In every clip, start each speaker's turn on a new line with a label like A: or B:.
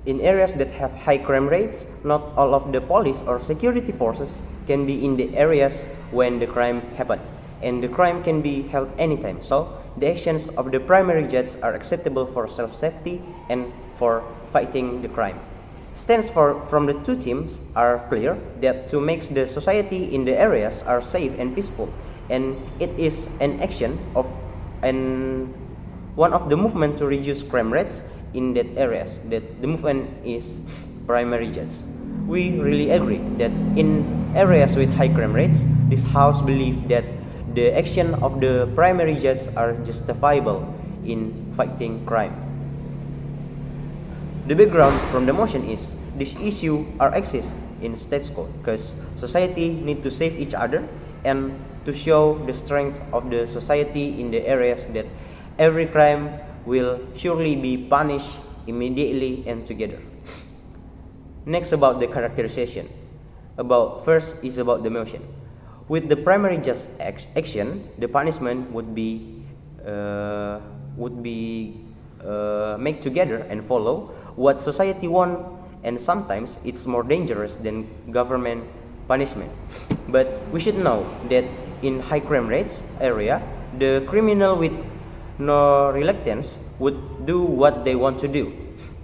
A: In areas that have high crime rates, not all of the police or security forces can be in the areas when the crime happened, and the crime can be held anytime. So the actions of the primary judge are acceptable for self-safety and for fighting the crime. Stance from the two teams are clear that to make the society in the areas are safe and peaceful, and it is an action of an one of the movement to reduce crime rates in that areas. That the movement is primary judge. We really agree that in areas with high crime rates, this house believes that the action of the primary judge are justifiable in fighting crime. The background from the motion is this issue are exist in status quo because society need to save each other and to show the strength of the society in the areas that every crime will surely be punished immediately and together. Next, about the characterization. First is about the motion. With the primary just action, the punishment would be make together and follow what society want, and sometimes it's more dangerous than government punishment. But we should know that in high crime rates area, the criminal with no reluctance would do what they want to do,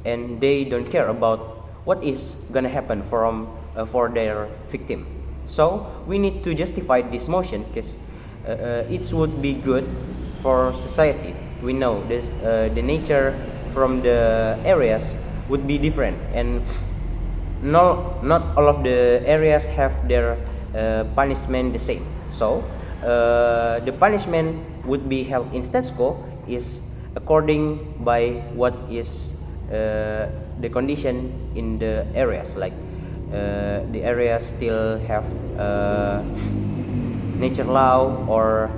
A: and they don't care about what is gonna happen for their victim. So we need to justify this motion because it would be good for society. We know this, the nature from the areas would be different, and not all of the areas have their punishment the same. So the punishment would be held in status quo is according by what is the condition in the areas, like the areas still have nature law, or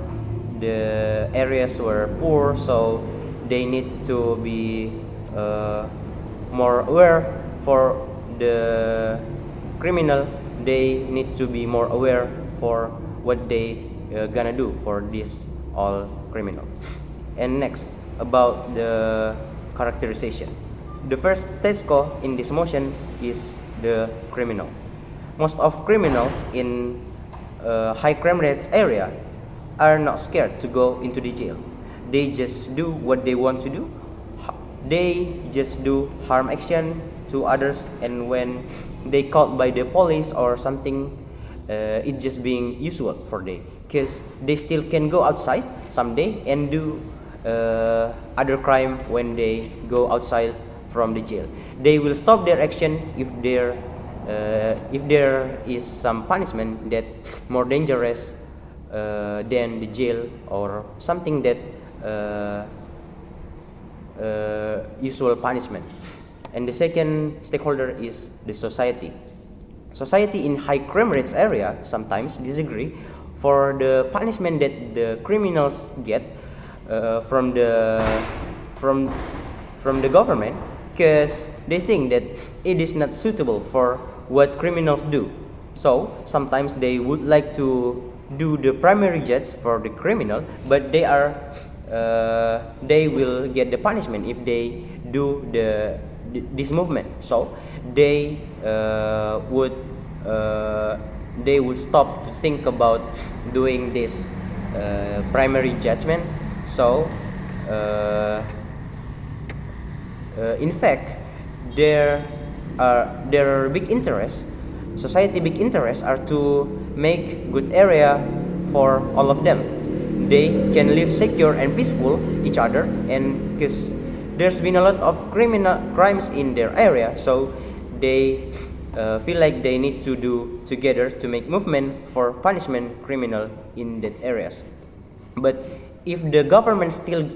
A: the areas were poor, so they need to be more aware. For the criminal, they need to be more aware for what they gonna do for this all criminal. And next, about the characterization. The first status quo in this motion is the criminal. Most of criminals in high crime rates area are not scared to go into the jail. They just do what they want to do. They just do harm action to others, and when they caught by the police or something, it just being usual for them, because they still can go outside someday and do other crime when they go outside from the jail. They will stop their action if there is some punishment that more dangerous than the jail, or something that usual punishment. And the second stakeholder is the society. Society in high crime rates area sometimes disagree for the punishment that the criminals get from the government, because they think that it is not suitable for what criminals do. So sometimes they would like to do the primary judge for the criminal, but they will get the punishment if they do this movement. So they would stop to think about doing this primary judgment. So in fact, their big interests, society big interests, are to make good area for all of them. They can live secure and peaceful each other, and because there's been a lot of crimes in their area, so they feel like they need to do together to make movement for punishment criminal in that areas. But if the government still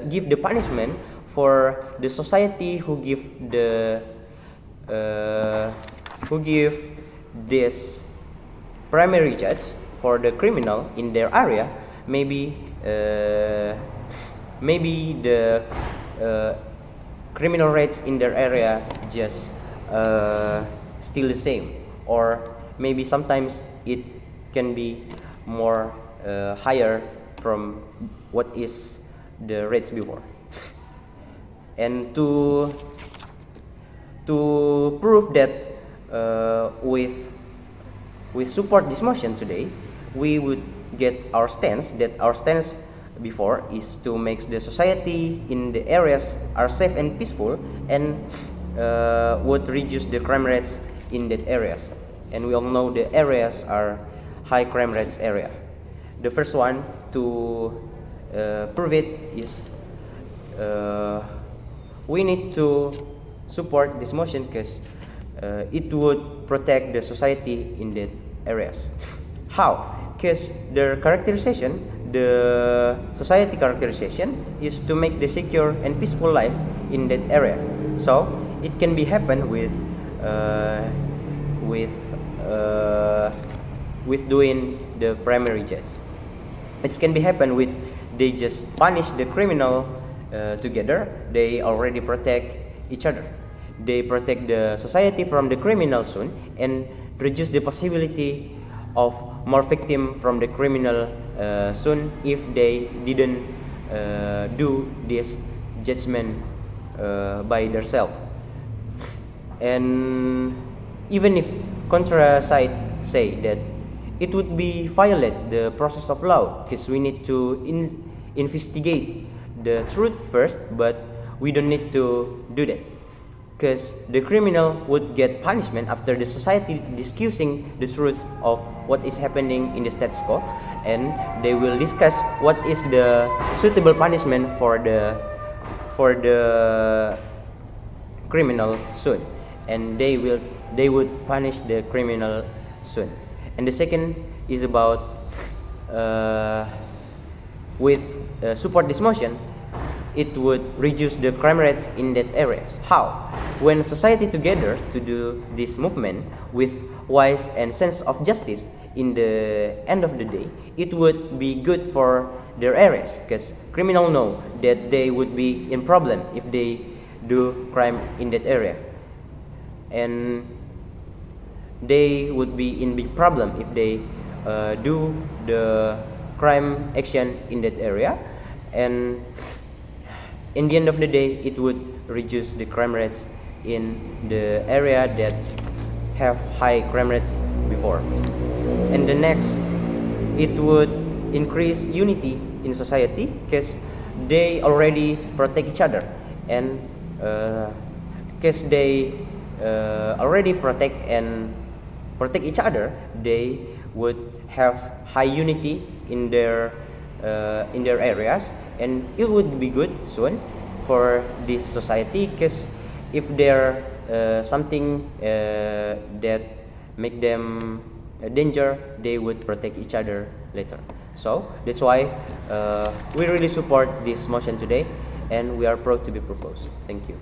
A: give the punishment for the society who give this primary judge for the criminal in their area, maybe the criminal rates in their area just still the same, or maybe sometimes it can be more higher from what is the rates before. And to To prove that we support this motion today, we would get our stance that our stance before is to make the society in the areas are safe and peaceful, and would reduce the crime rates in that areas. And we all know the areas are high crime rates area. The first one to prove it is we need to support this motion because it would protect the society in that areas. How? Because the characterization, the society characterization is to make the secure and peaceful life in that area. So it can be happen with doing the primary judge. It can be happen with they just punish the criminal together. They already protect each other. They protect the society from the criminal soon and reduce the possibility of more victim from the criminal soon if they didn't do this judgment by themselves. And even if contra side say that it would be violate the process of law because we need to investigate the truth first, but we don't need to do that because the criminal would get punishment after the society discussing the truth of what is happening in the status quo, and they will discuss what is the suitable punishment for the criminal soon, and they would punish the criminal soon. And the second is about with support this motion, it would reduce the crime rates in that areas. How? When society together to do this movement with wise and sense of justice, in the end of the day, it would be good for their areas because criminals know that they would be in problem if they do crime in that area, and they would be in big problem if they do the crime action in that area. And in the end of the day, it would reduce the crime rates in the area that have high crime rates before. And the next, it would increase unity in society because they already protect each other, and because they already protect each other, they would have high unity in their areas, and it would be good soon for this society because if there something that make them a danger, they would protect each other later. So that's why we really support this motion today, and we are proud to be proposed. Thank you.